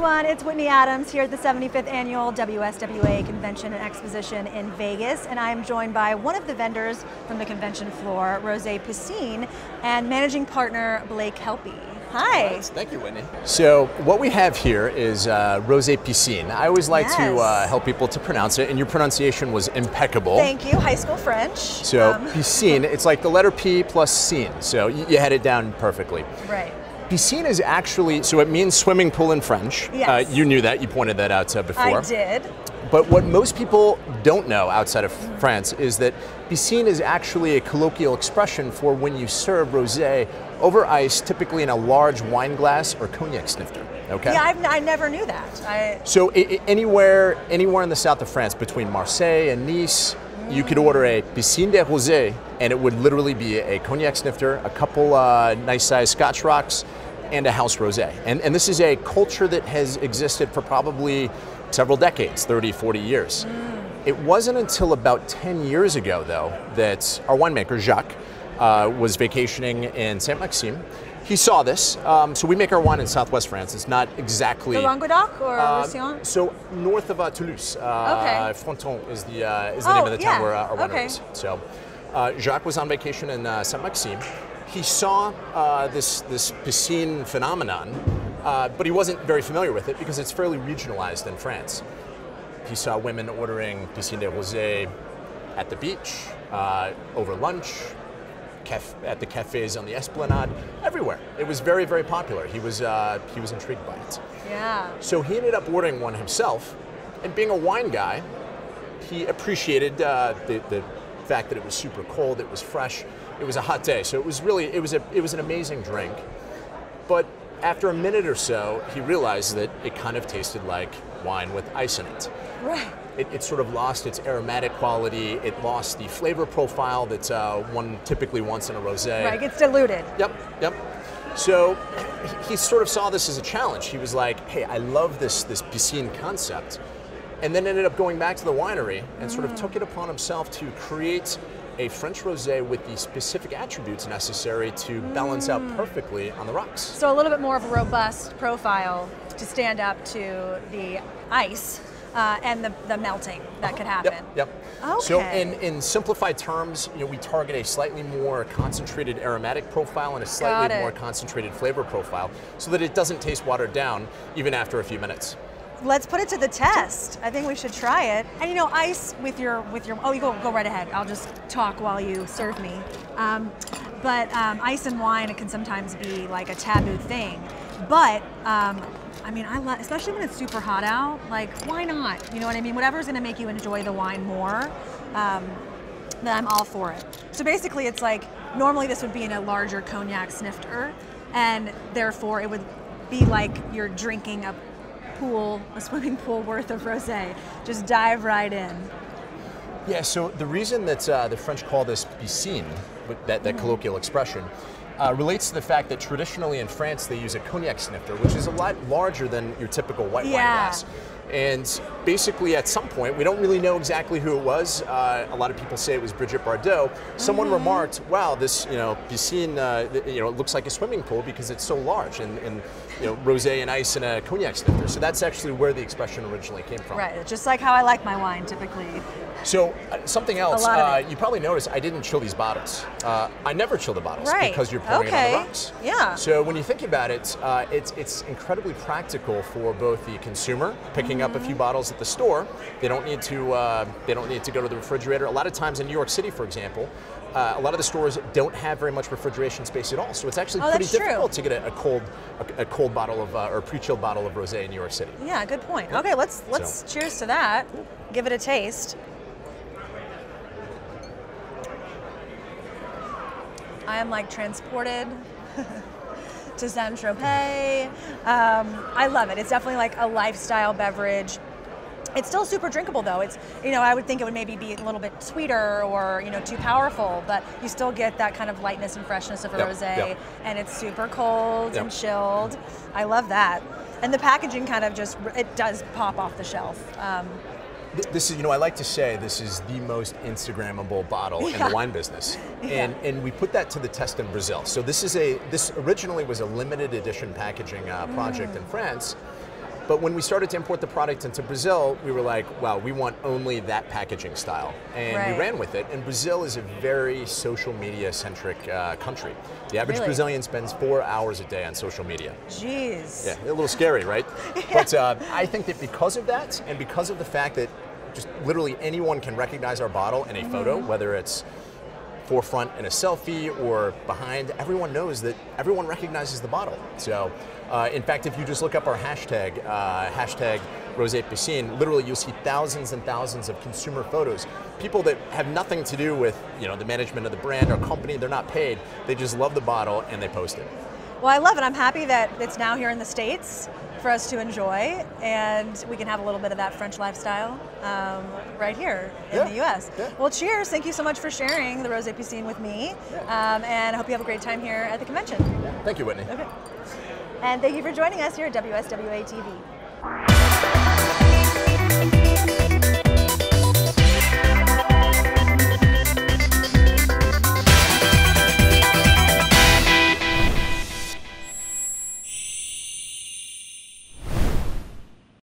everyone, it's Whitney Adams here at the 75th Annual WSWA Convention and Exposition in Vegas, and I'm joined by one of the vendors from the convention floor, Rosé Piscine, and managing partner Blake Helpy. Hi. Right. Thank you, Whitney. So what we have here is Rosé Piscine. I always like to help people to pronounce it, and your pronunciation was impeccable. Thank you. High school French. So piscine, it's like the letter P plus scene. So you had it down perfectly. Right. Piscine is actually, so it means swimming pool in French. Yes. You knew that. You pointed that out before. I did. But what most people don't know outside of France is that piscine is actually a colloquial expression for when you serve rosé over ice, typically in a large wine glass or cognac snifter. Okay. Yeah, I never knew that. So anywhere in the south of France, between Marseille and Nice, you could order a piscine de rosé, and it would literally be a cognac snifter, a couple nice-sized Scotch rocks, and a house rosé. And this is a culture that has existed for probably several decades, 30, 40 years. It wasn't until about 10 years ago, though, that our winemaker, Jacques, was vacationing in Saint-Maxime. He saw this, so we make our wine in southwest France. It's not exactly... The Languedoc or Roussillon? So north of Toulouse. Okay. Fronton is the name of the town where our winery is. So Jacques was on vacation in Saint-Maxime. He saw this piscine phenomenon, but he wasn't very familiar with it because it's fairly regionalized in France. He saw women ordering piscine de rosé at the beach, over lunch, at the cafes on the Esplanade, everywhere. It was very, very popular. He was intrigued by it. Yeah. So he ended up ordering one himself, and being a wine guy, he appreciated the fact that it was super cold, it was fresh, it was a hot day. So it was an amazing drink. But after a minute or so, he realized that it kind of tasted like wine with ice in it. Right. It sort of lost its aromatic quality. It lost the flavor profile that one typically wants in a rosé. Right, it gets diluted. Yep. So he sort of saw this as a challenge. He was like, hey, I love this piscine concept. And then ended up going back to the winery and sort of took it upon himself to create a French rosé with the specific attributes necessary to balance out perfectly on the rocks. So a little bit more of a robust profile to stand up to the ice and the melting that could happen. Yep. Okay. So in simplified terms, we target a slightly more concentrated aromatic profile and a slightly more concentrated flavor profile so that it doesn't taste watered down even after a few minutes. Let's put it to the test. I think we should try it. And ice with your oh, you go right ahead. I'll just talk while you serve me. But ice and wine, it can sometimes be like a taboo thing. But I mean, I love, especially when it's super hot out. Like, why not? You know what I mean? Whatever's going to make you enjoy the wine more, then I'm all for it. So basically, it's like normally this would be in a larger cognac snifter, and therefore it would be like you're drinking a swimming pool worth of rosé. Just dive right in. Yeah, so the reason that the French call this piscine, that colloquial expression, relates to the fact that traditionally in France they use a cognac snifter, which is a lot larger than your typical white wine glass. And basically at some point, we don't really know exactly who it was. A lot of people say it was Brigitte Bardot. Someone remarked, wow, this piscine, it looks like a swimming pool because it's so large, and rosé and ice and a cognac snifter. So that's actually where the expression originally came from. Right, just like how I like my wine typically. So something else, you probably noticed I didn't chill these bottles. I never chill the bottles because you're pouring it on the rocks. Yeah. So when you think about it, it's incredibly practical for both the consumer picking up a few bottles at the store. They don't need to go to the refrigerator. A lot of times in New York City, for example, a lot of the stores don't have very much refrigeration space at all. So it's actually pretty difficult to get a cold bottle of or pre-chilled bottle of rosé in New York City. Yeah, good point. Okay, let's cheers to that. Give it a taste. I am like transported to Saint-Tropez. I love it. It's definitely like a lifestyle beverage. It's still super drinkable though. It's, I would think it would maybe be a little bit sweeter or, too powerful, but you still get that kind of lightness and freshness of a rosé, and it's super cold and chilled. I love that. And the packaging kind of it does pop off the shelf. This is, I like to say this is the most Instagrammable bottle in the wine business, and we put that to the test in Brazil. So this originally was a limited edition packaging project in France, But when we started to import the product into Brazil, we were like, wow, we want only that packaging style. And we ran with it. And Brazil is a very social media centric country. The average Brazilian spends 4 hours a day on social media. Jeez. Yeah, a little scary, right? But I think that because of that, and because of the fact that just literally anyone can recognize our bottle in a photo, whether it's forefront in a selfie or behind, everyone knows that everyone recognizes the bottle. So in fact, if you just look up our hashtag, hashtag Rosé Piscine, literally you'll see thousands and thousands of consumer photos. People that have nothing to do with the management of the brand or company, they're not paid, they just love the bottle and they post it. Well, I love it. I'm happy that it's now here in the States for us to enjoy, and we can have a little bit of that French lifestyle right here in the US. Yeah. Well, cheers. Thank you so much for sharing the Rosé Piscine with me, and I hope you have a great time here at the convention. Yeah. Thank you, Whitney. Okay. And thank you for joining us here at WSWA TV.